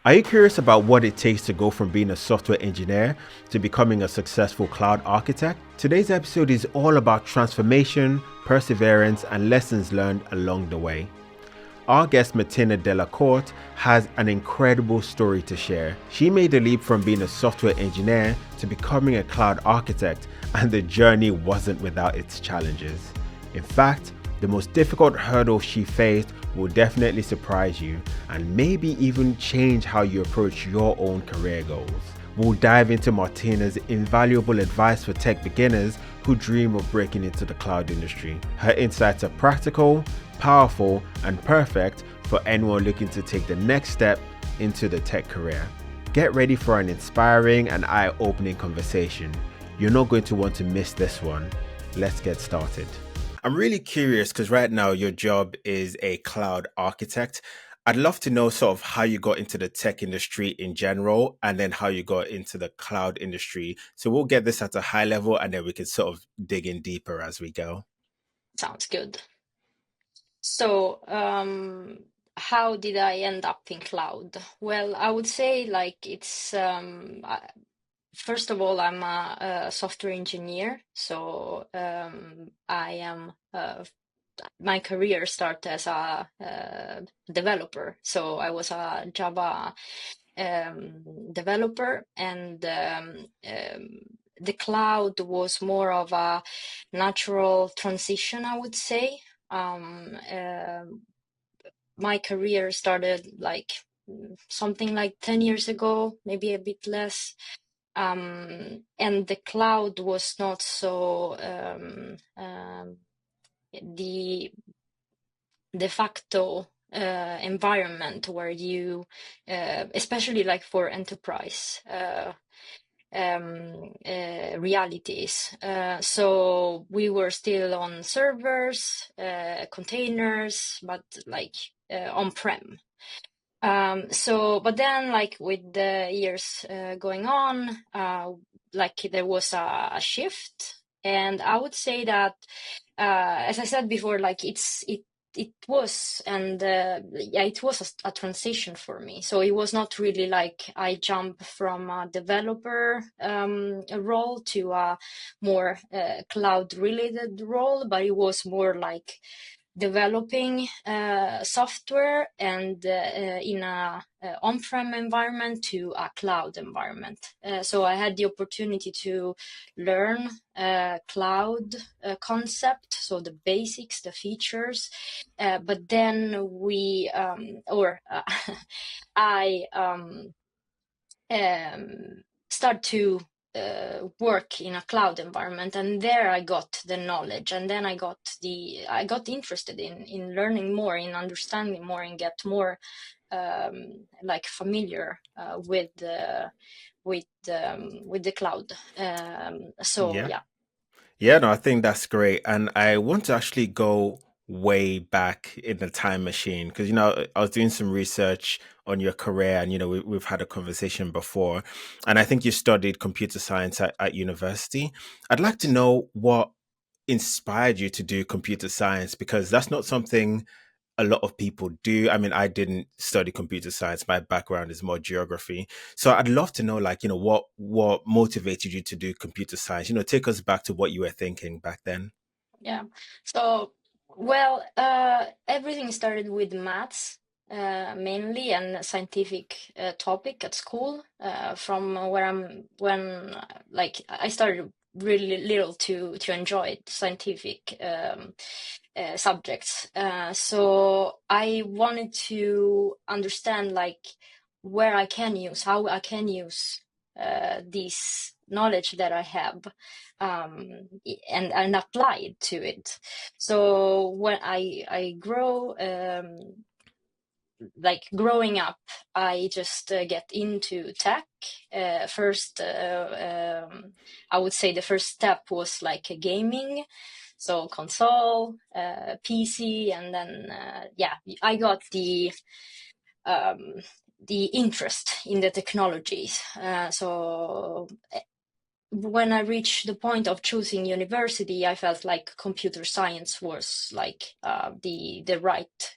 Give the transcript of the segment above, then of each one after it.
Are you curious about what it takes to go from being a software engineer to becoming a successful cloud architect? Today's episode is all about transformation, perseverance, and lessons learned along the way. Our guest Martina Delacorte has an incredible story to share. She made the leap from being a software engineer to becoming a cloud architect, and the journey wasn't without its challenges. In fact, the most difficult hurdle she faced will definitely surprise you and maybe even change how you approach your own career goals. We'll dive into Martina's invaluable advice for tech beginners who dream of breaking into the cloud industry. Her insights are practical, powerful, and perfect for anyone looking to take the next step into the tech career. Get ready for an inspiring and eye-opening conversation. You're not going to want to miss this one. Let's get started. I'm really curious because right now your job is a cloud architect. I'd love to know sort of how you got into the tech industry in general and then how you got into the cloud industry. So we'll get this at a high level and then we can sort of dig in deeper as we go. Sounds good. So, how did I end up in cloud? Well, I would say first of all, I'm a software engineer. So, I am my career started as a developer. So I was a Java developer, and the cloud was more of a natural transition, I would say. My career started something like 10 years ago, maybe a bit less. And the cloud was not so the de facto environment where you, especially like for enterprise realities. So we were still on servers, containers, but on-prem. But then with the years going on, there was a shift. And I would say that, as I said before, it was, and it was a transition for me. So it was not really like I jumped from a developer role to a more cloud related role, but it was more like developing software and in a on-prem environment to a cloud environment. So I had the opportunity to learn cloud concept, so the basics, the features, but then I start to work in a cloud environment, and there I got the knowledge, and then I got interested in learning more, in understanding more, and get more familiar with the cloud. So Yeah. yeah. Yeah, no, I think that's great. And I want to actually go way back in the time machine because, I was doing some research on your career and, we've had a conversation before. And I think you studied computer science at university. I'd like to know what inspired you to do computer science because that's not something a lot of people do. I mean, I didn't study computer science. My background is more geography. So I'd love to know, what motivated you to do computer science? Take us back to what you were thinking back then. Yeah. So, well, everything started with maths, mainly, and scientific topic at school. From where when I started really little to enjoy scientific subjects. So I wanted to understand how I can use this knowledge that I have, and apply it to it. So when I grow, growing up, I just get into tech. First, I would say the first step was like a gaming, so console, PC, and then I got the interest in the technologies. So when I reached the point of choosing university, I felt like computer science was the right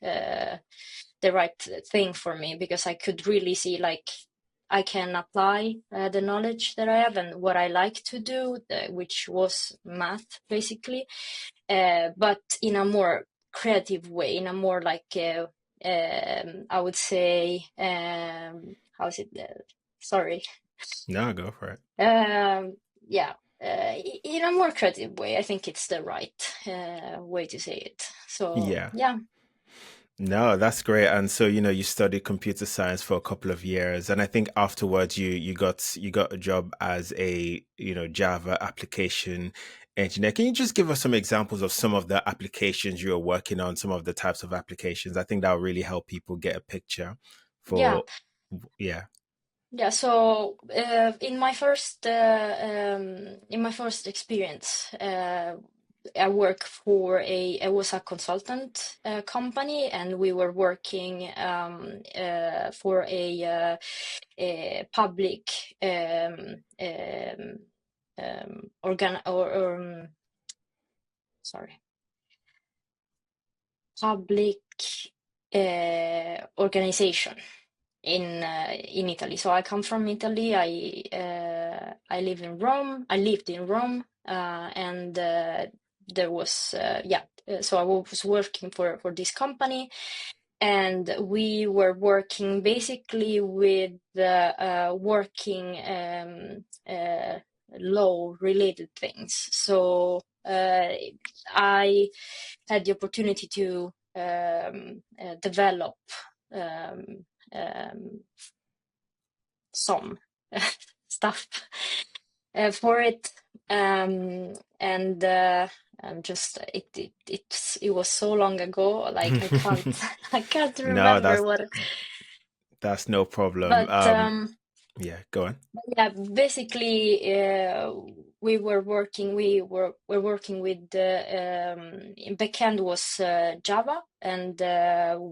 the right thing for me, because I could really see like I can apply the knowledge that I have and what I like to do, which was math basically, but in a more creative way, in a more like I would say, how is it? Sorry. No, go for it. Yeah, in a more creative way. I think it's the right way to say it. So Yeah. yeah, No, that's great. And so, you studied computer science for a couple of years, and I think afterwards you got a job as a, Java application engineer. Can you just give us some examples of some of the applications you are working on, some of the types of applications? I think that will really help people get a picture yeah, for, yeah. yeah. So in my first experience, I work for I was a consultant company, and we were working for a public sorry, public organization in Italy. So I come from Italy. I live in Rome. I lived in Rome, and there was yeah. So I was working for this company, and we were working basically with working law related things. So I had the opportunity to develop um, um, some stuff for it, and I'm just it was so long ago, like I can't I can't No, remember what, that's no problem. but Yeah, go on. yeah, basically, we're working with in backend was Java, and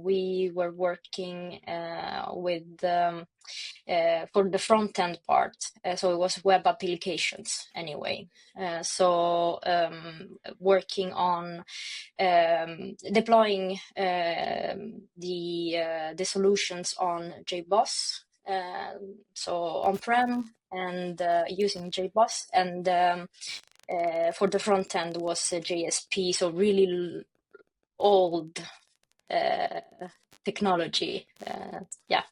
we were working with for the front end part. So it was web applications anyway. Working on deploying the solutions on JBoss, so on-prem, and using JBoss, and for the front end was JSP, so really old uh, technology. Yeah,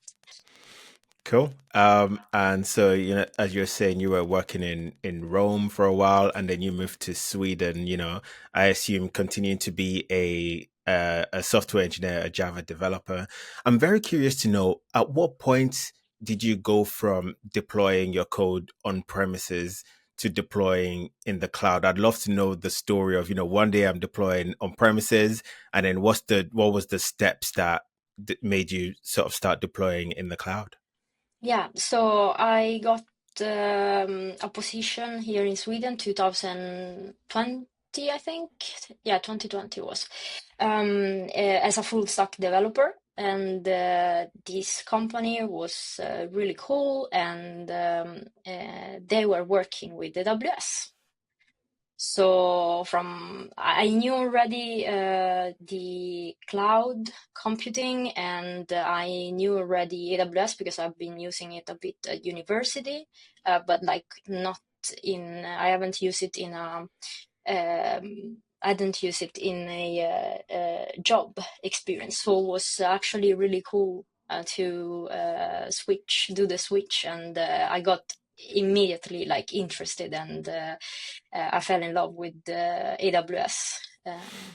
Cool. And so, as you're saying, you were working in Rome for a while, and then you moved to Sweden. I assume continuing to be a software engineer, a Java developer. I'm very curious to know, at what point did you go from deploying your code on premises to deploying in the cloud? I'd love to know the story of, one day I'm deploying on premises, and then what was the steps that made you sort of start deploying in the cloud? yeah. So I got a position here in Sweden, 2020, I think. Yeah, 2020 was as a full stack developer. And this company was really cool, and they were working with AWS. So from I knew already the cloud computing, and I knew already AWS because I've been using it a bit at university, but like not in. I haven't used it in a. I didn't use it in a job experience, so it was actually really cool to do the switch, and I got immediately like interested, and I fell in love with AWS.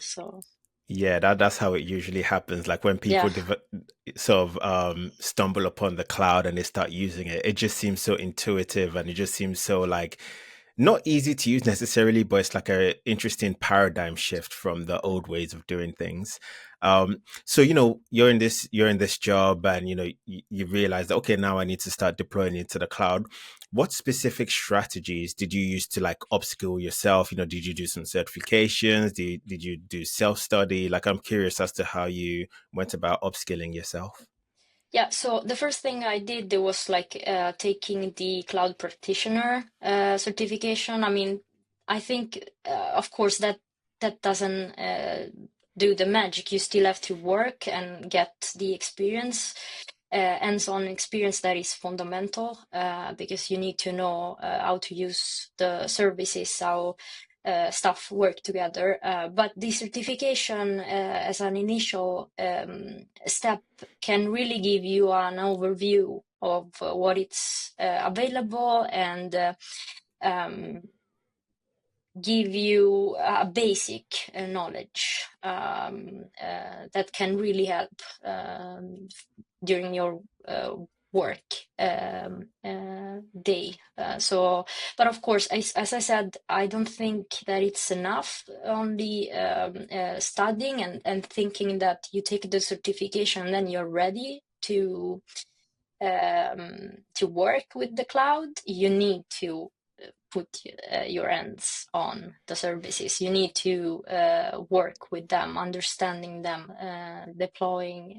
So Yeah, that's how it usually happens. Like when people yeah, sort of stumble upon the cloud and they start using it, it just seems so intuitive, and it just seems so like not easy to use necessarily, but it's like a interesting paradigm shift from the old ways of doing things. So you're in this job, and you realize that, okay, now I need to start deploying into the cloud. What specific strategies did you use to like upskill yourself? Did you do some certifications? Did you do self-study? Like, I'm curious as to how you went about upskilling yourself. yeah. So the first thing I did there was like taking the cloud practitioner certification. I mean, I think of course that doesn't do the magic. You still have to work and get the experience, hands-on experience that is fundamental, because you need to know how to use the services, how stuff work together. But the certification as an initial step can really give you an overview of what it's available, and give you a basic knowledge that can really help during your work day. But of course, as I said, I don't think that it's enough only studying and thinking that you take the certification and then you're ready to work with the cloud. You need to put your hands on the services. You need to work with them, understanding them, deploying,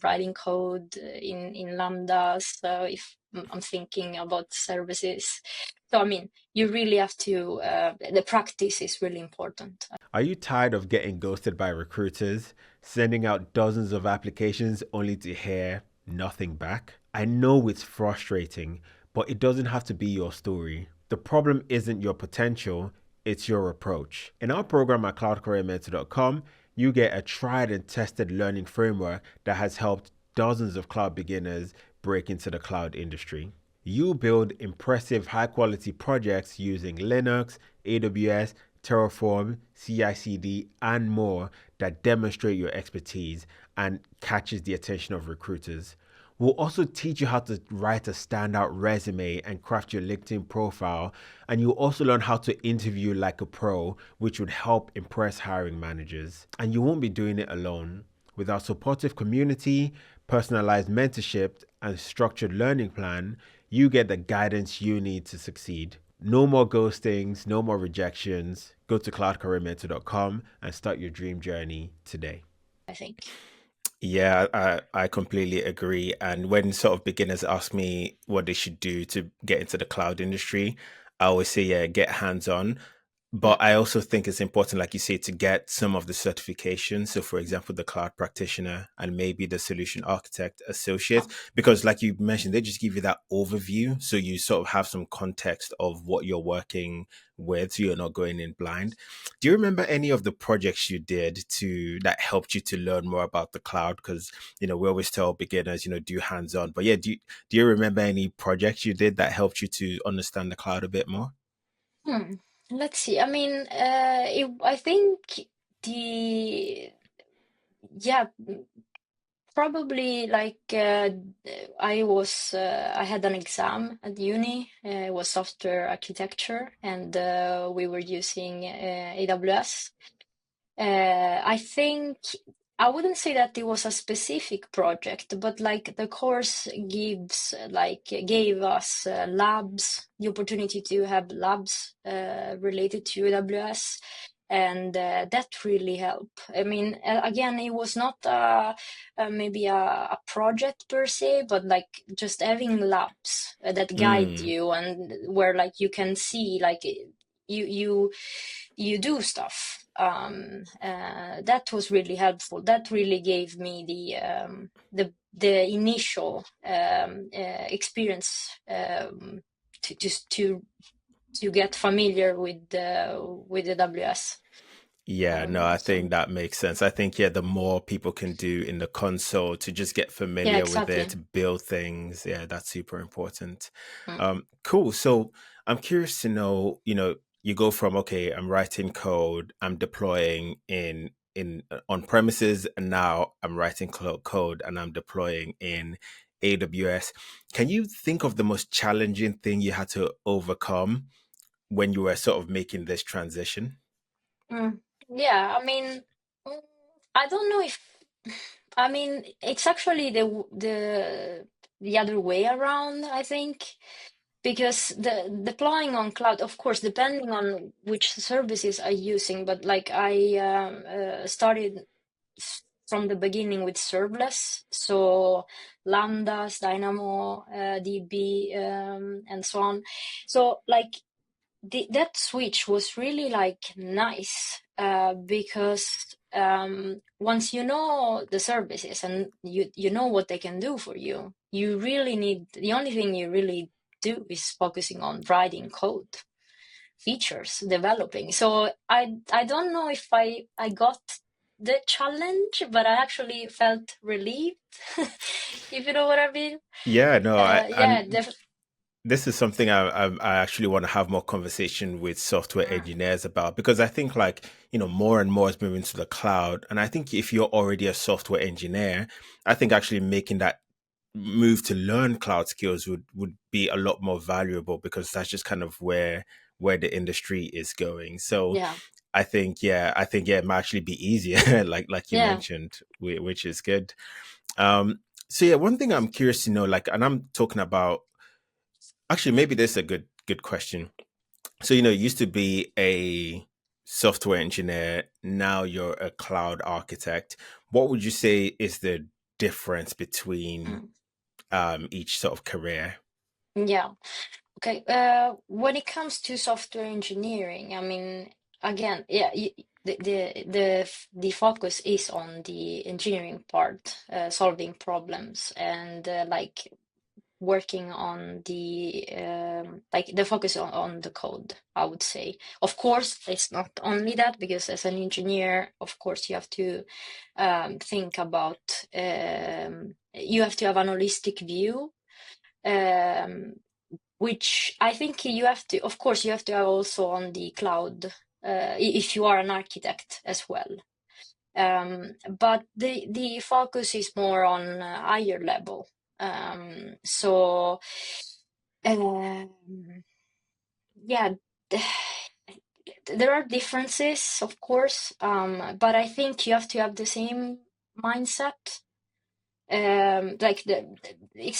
writing code in lambdas. So if I'm thinking about services, so I mean, you really have to. The practice is really important. Are you tired of getting ghosted by recruiters, sending out dozens of applications only to hear nothing back? I know it's frustrating, but it doesn't have to be your story. The problem isn't your potential, it's your approach. In our program at cloudcareermentor.com, you get a tried and tested learning framework that has helped dozens of cloud beginners break into the cloud industry. You build impressive high quality projects using Linux, AWS, Terraform, CI/CD, and more that demonstrate your expertise and catches the attention of recruiters. We'll also teach you how to write a standout resume and craft your LinkedIn profile, and you'll also learn how to interview like a pro, which would help impress hiring managers. And you won't be doing it alone. With our supportive community, personalized mentorship, and structured learning plan, you get the guidance you need to succeed. No more ghostings, no more rejections. Go to cloudcareermentor.com and start your dream journey today. I think. Yeah, I completely agree. And when sort of beginners ask me what they should do to get into the cloud industry, I always say, yeah, get hands on. Mm. But I also think it's important, like you say, to get some of the certifications. So, for example, the cloud practitioner and maybe the solution architect associate, because, like you mentioned, they just give you that overview. So you sort of have some context of what you're working with. So you're not going in blind. Do you remember any of the projects you did to that helped you to learn more about the cloud? Because, we always tell beginners, do hands on. But yeah, do you remember any projects you did that helped you to understand the cloud a bit more? Hmm. Let's see. I mean, I think the yeah, probably like I had an exam at uni. It was software architecture, and we were using AWS. I think I wouldn't say that it was a specific project, but like the course gave us labs, the opportunity to have labs related to AWS, and that really helped. I mean, again, it was not maybe a project per se, but like just having labs that guide Mm. you, and where like you can see like you do stuff. That was really helpful. That really gave me the initial experience to get familiar with AWS. Yeah, no, I So think that makes sense. I think, yeah, the more people can do in the console to just get yeah, familiar with exactly. it, build things, yeah, that's super important. Mm. Cool. So I'm curious to know, you go from, okay, I'm writing code, I'm deploying in on premises, and now I'm writing code and I'm deploying in AWS. Can you think of the most challenging thing you had to overcome when you were sort of making this transition? Mm. Yeah, I mean, mm, I don't know if I mean it's actually the other way around, I think. Because the deploying on cloud, of course, depending on which services are using, but like I started from the beginning with serverless, so Lambdas, Dynamo, DB, and so on. So like that switch was really like nice because once you know the services and you know what they can do for you, you really need, the only thing you really do is focusing on writing code, features, developing. So I don't know if I got the challenge, but I actually felt relieved, if you know what I mean. Yeah, no, Yeah, this is something I actually want to have more conversation with software engineers about, because I think, like, more and more is moving to the cloud. And I think if you're already a software engineer, I think actually making that move to learn cloud skills would be a lot more valuable, because that's just kind of where the industry is going. So yeah, I think, it might actually be easier, like you yeah. mentioned, which is good. So yeah, one thing I'm curious to know, like, and I'm talking about, actually, maybe this is a good question. So, you used to be a software engineer, now you're a cloud architect. What would you say is the difference between Mm. each sort of career? Yeah. Okay. When it comes to software engineering, I mean, again, yeah, the focus is on the engineering part, solving problems, and like working on the like the focus on the code, I would say. Of course, it's not only that, because as an engineer, of course, you have to think about, you have to have an holistic view, um, which I think you have to, of course, you have to have also on the cloud, if you are an architect as well. But the focus is more on a higher level. So, um, yeah, there are differences, of course, but I think you have to have the same mindset. Like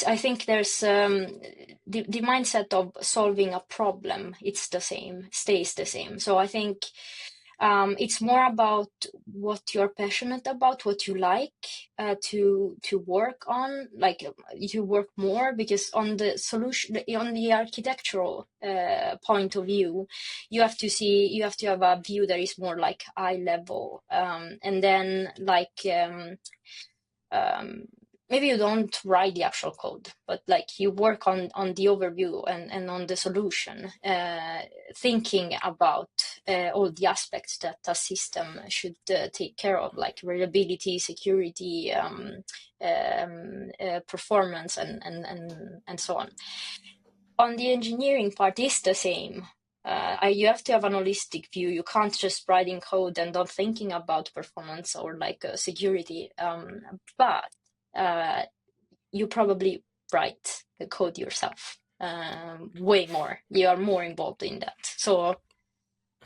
I think there's the mindset of solving a problem. It's the same, stays the same. So I think it's more about what you're passionate about, what you like to work on, like you work more, because on the solution, on the architectural point of view, you have to have a view that is more like eye level, and then like maybe you don't write the actual code, but like you work on the overview and on the solution, thinking about all the aspects that a system should take care of, like reliability, security, performance, and so on. On the engineering part is the same. You have to have an holistic view. You can't just write in code and not thinking about performance or like security. But you probably write the code yourself way more. You are more involved in that. So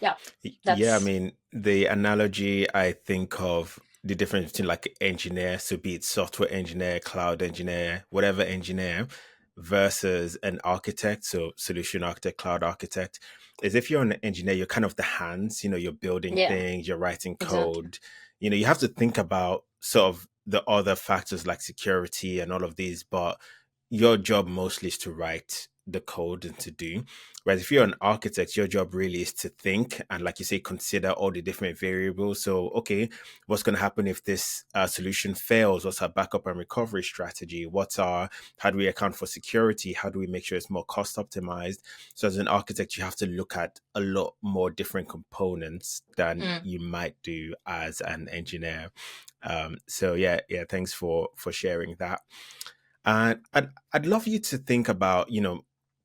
yeah, Yeah, I that's mean, the analogy I think of, the difference between like engineer, so be it software engineer, cloud engineer, whatever engineer, versus an architect, so solution architect, cloud architect, is if you're an engineer, you're kind of the hands, you're building yeah, things, you're writing exactly. code, you have to think about sort of the other factors like security and all of these, but your job mostly is to write the code and to do. Whereas if you're an architect, your job really is to think and, like you say, consider all the different variables. So, okay, what's going to happen if this solution fails? What's our backup and recovery strategy? How do we account for security? How do we make sure it's more cost optimized? So, as an architect, you have to look at a lot more different components than Mm. you might do as an engineer. So, yeah, thanks for sharing that. And I'd love you to think about,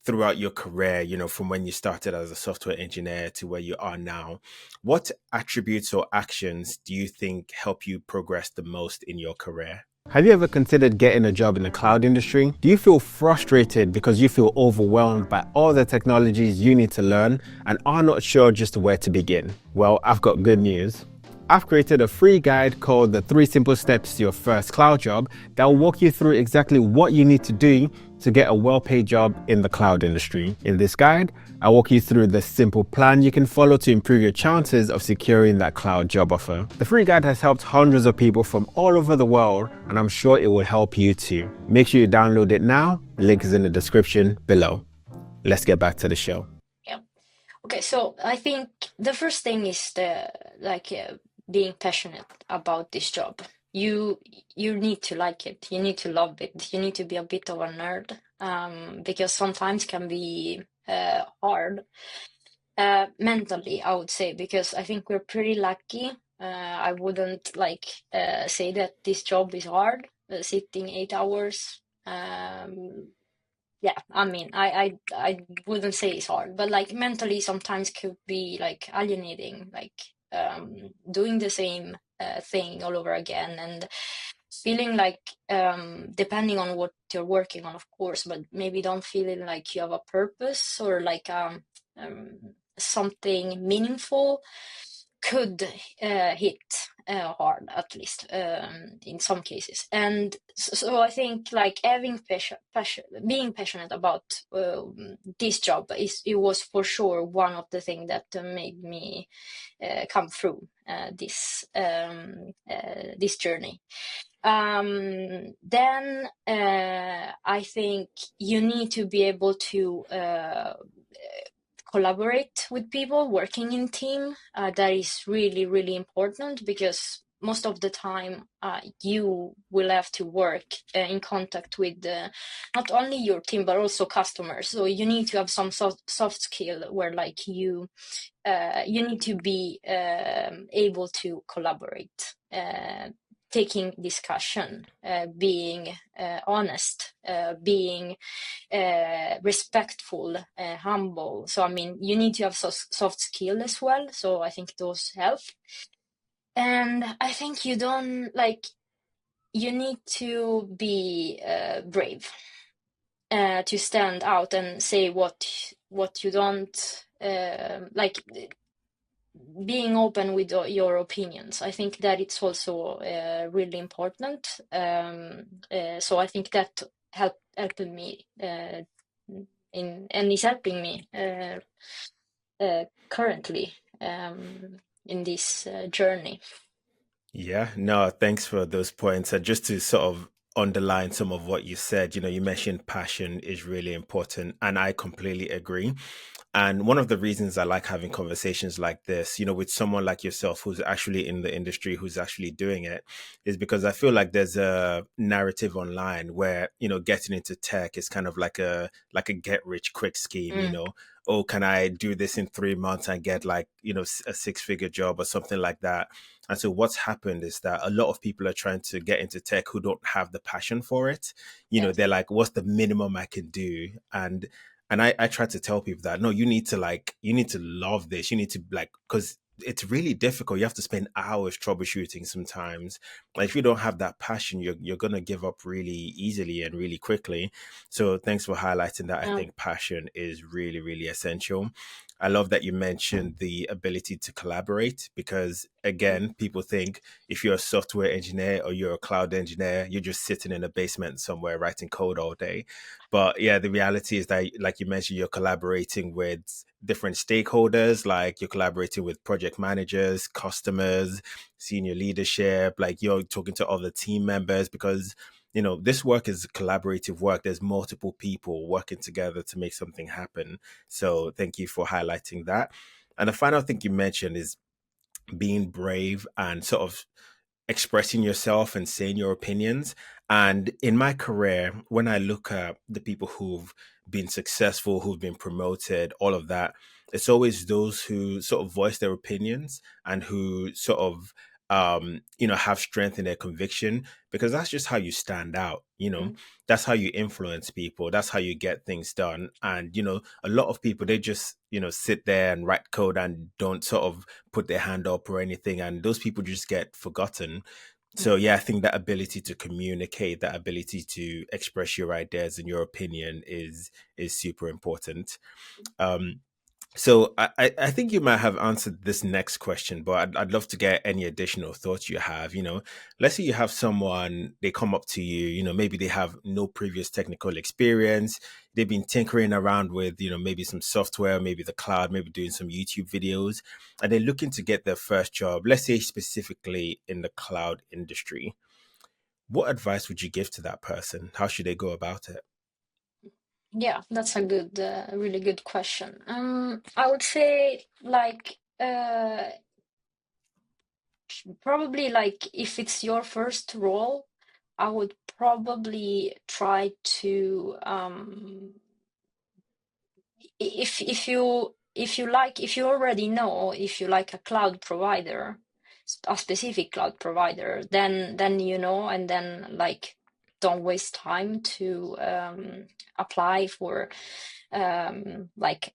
throughout your career, from when you started as a software engineer to where you are now, what attributes or actions do you think help you progress the most in your career? Have you ever considered getting a job in the cloud industry? Do you feel frustrated because you feel overwhelmed by all the technologies you need to learn and are not sure just where to begin? Well, I've got good news. I've created a free guide called The 3 Simple Steps to Your First Cloud Job that will walk you through exactly what you need to do to get a well-paid job in the cloud industry. In this guide, I'll walk you through the simple plan you can follow to improve your chances of securing that cloud job offer. The free guide has helped hundreds of people from all over the world, and I'm sure it will help you too. Make sure you download it now. Link is in the description below. Let's get back to the show. Yeah. Okay, so I think the first thing is being passionate about this job. You need to like it. You need to love it. You need to be a bit of a nerd, because sometimes can be hard mentally, I would say, because I think we're pretty lucky. I wouldn't say that this job is hard, sitting 8 hours. Yeah, I mean, I wouldn't say it's hard, but like mentally sometimes could be like alienating, like doing the same thing all over again, and feeling like depending on what you're working on, of course, but maybe don't feeling like you have a purpose or like something meaningful could hit hard, at least in some cases. And so I think like having being passionate about this job it was for sure one of the things that made me come through this journey. Then I think you need to be able to collaborate with people, working in team. That is really, really important, because most of the time you will have to work in contact with not only your team but also customers. So you need to have some soft skill where like you need to be able to collaborate, taking discussion, being honest, being respectful, humble. So I mean, you need to have soft skill as well. So I think those help. And I think you need to be brave, to stand out and say what you don't like, being open with your opinions. I think that it's also really important. So I think that helped me and is helping me currently in this journey. Yeah, no, thanks for those points. And just to sort of underline some of what you said, you mentioned passion is really important, and I completely agree. And one of the reasons I like having conversations like this, with someone like yourself who's actually in the industry, who's actually doing it, is because I feel like there's a narrative online where, getting into tech is kind of like a get rich quick scheme, oh, can I do this in 3 months and get like, a 6-figure job or something like that. And so what's happened is that a lot of people are trying to get into tech who don't have the passion for it. Yeah. They're like, what's the minimum I can do? And I try to tell people that, no, you need to love this. You need to because it's really difficult. You have to spend hours troubleshooting sometimes. Like if you don't have that passion, you're going to give up really easily and really quickly. So thanks for highlighting that. I think passion is really, really essential. I love that you mentioned the ability to collaborate, because again, people think if you're a software engineer or you're a cloud engineer, you're just sitting in a basement somewhere writing code all day. But yeah, the reality is that, like you mentioned, you're collaborating with different stakeholders, like you're collaborating with project managers, customers, senior leadership, like you're talking to other team members, because this work is collaborative work. There's multiple people working together to make something happen. So thank you for highlighting that. And the final thing you mentioned is being brave and sort of expressing yourself and saying your opinions. And in my career, when I look at the people who've been successful, who've been promoted, all of that, it's always those who sort of voice their opinions and who sort of have strength in their conviction, because that's just how you stand out. That's how you influence people, that's how you get things done. And a lot of people, they just sit there and write code and don't sort of put their hand up or anything, and those people just get forgotten. So yeah, I think that ability to communicate, that ability to express your ideas and your opinion is super important. So I think you might have answered this next question, but I'd love to get any additional thoughts you have. Let's say you have someone, they come up to you, maybe they have no previous technical experience. They've been tinkering around with, maybe some software, maybe the cloud, maybe doing some YouTube videos, and they're looking to get their first job, let's say specifically in the cloud industry. What advice would you give to that person? How should they go about it? Yeah, that's a really good question. I would say like probably like if it's your first role, I would probably try to if you already know if you like a cloud provider, a specific cloud provider, then you know, and then like don't waste time to apply for like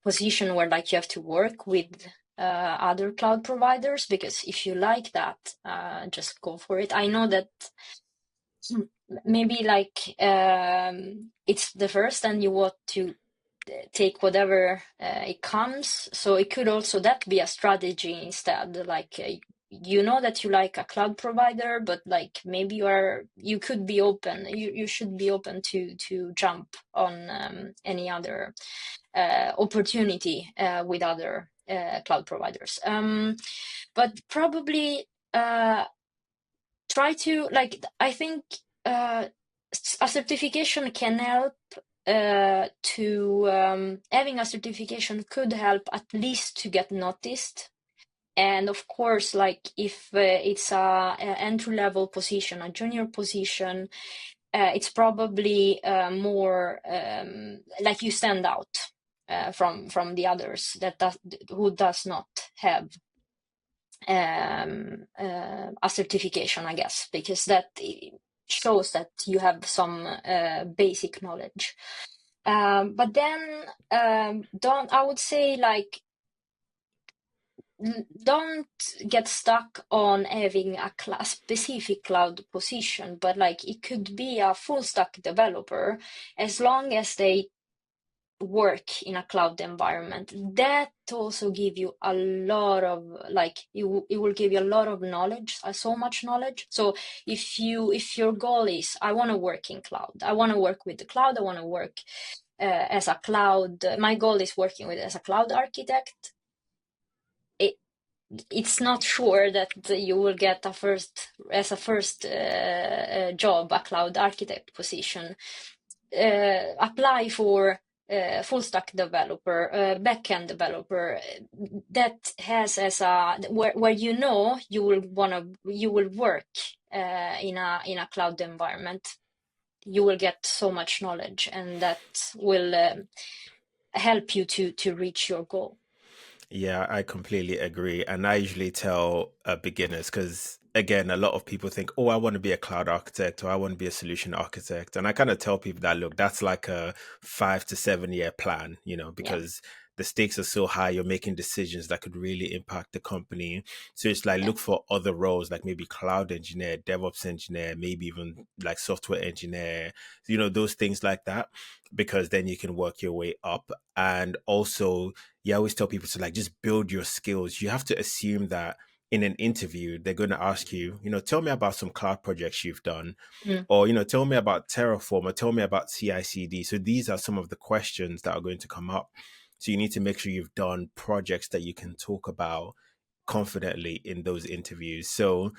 position where like you have to work with other cloud providers, because if you like that, just go for it. I know that maybe like it's the first and you want to take whatever it comes, so it could also that be a strategy instead, like you know that you like a cloud provider, but like maybe you could be open, you should be open to jump on any other opportunity with other cloud providers, but probably try to like, I think a certification can help to having a certification could help at least to get noticed. And of course, like if it's a entry-level position, a junior position, it's probably more like you stand out from the others who does not have a certification, I guess, because that shows that you have some basic knowledge. But then I would say like don't get stuck on having a specific cloud position, but like it could be a full stack developer as long as they work in a cloud environment. That also give you a lot of like it will give you a lot of knowledge, so much knowledge. So if your goal is I want to work in cloud, I want to work with the cloud, I want to work as a cloud, my goal is working with as a cloud architect, it's not sure that you will get a first job, a cloud architect position. Apply for full stack developer, backend developer, that has as a where you know you will work in a cloud environment. You will get so much knowledge, and that will help you to reach your goal. Yeah, I completely agree. And I usually tell beginners, because again, a lot of people think, oh, I want to be a cloud architect or I want to be a solution architect. And I kind of tell people that, look, that's like a 5 to 7 year plan, because the stakes are so high, you're making decisions that could really impact the company. So it's like, look for other roles, like maybe cloud engineer, DevOps engineer, maybe even like software engineer, those things like that, because then you can work your way up. And also, I always tell people to like just build your skills. You have to assume that in an interview, they're going to ask you, tell me about some cloud projects you've done, or, tell me about Terraform, or tell me about CI/CD. So these are some of the questions that are going to come up. So you need to make sure you've done projects that you can talk about confidently in those interviews. So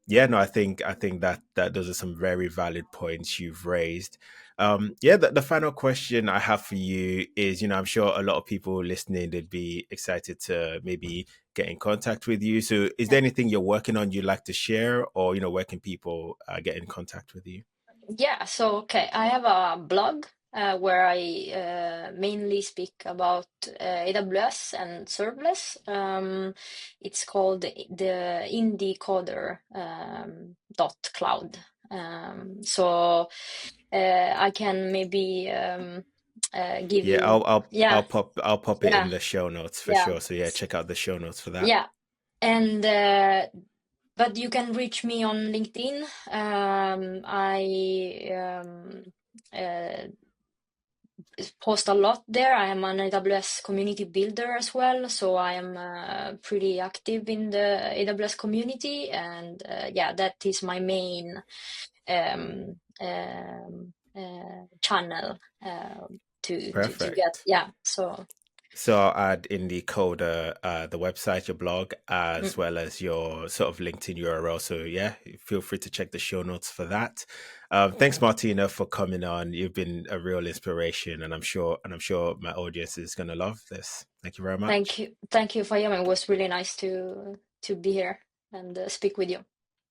no, I think that those are some very valid points you've raised. The final question I have for you is, I'm sure a lot of people listening, they'd be excited to maybe get in contact with you. So is there anything you're working on you'd like to share, or, where can people get in contact with you? Yeah, so okay, I have a blog where I mainly speak about AWS and serverless. It's called the Indie Coder .cloud. So I can maybe give Yeah, you. I'll pop it in the show notes for Yeah, sure. So check out the show notes for that. yeah, and but you can reach me on LinkedIn. I post a lot there. I am an AWS community builder as well, so I am pretty active in the AWS community, and that is my main channel to get. Perfect. Yeah, so So I'll add in the code the website, your blog, as Mm. well as your sort of LinkedIn URL. So yeah, feel free to check the show notes for that. Thanks, Martina, for coming on. You've been a real inspiration, and I'm sure my audience is gonna love this. Thank you very much. Thank you, Fayam. It was really nice to be here and speak with you.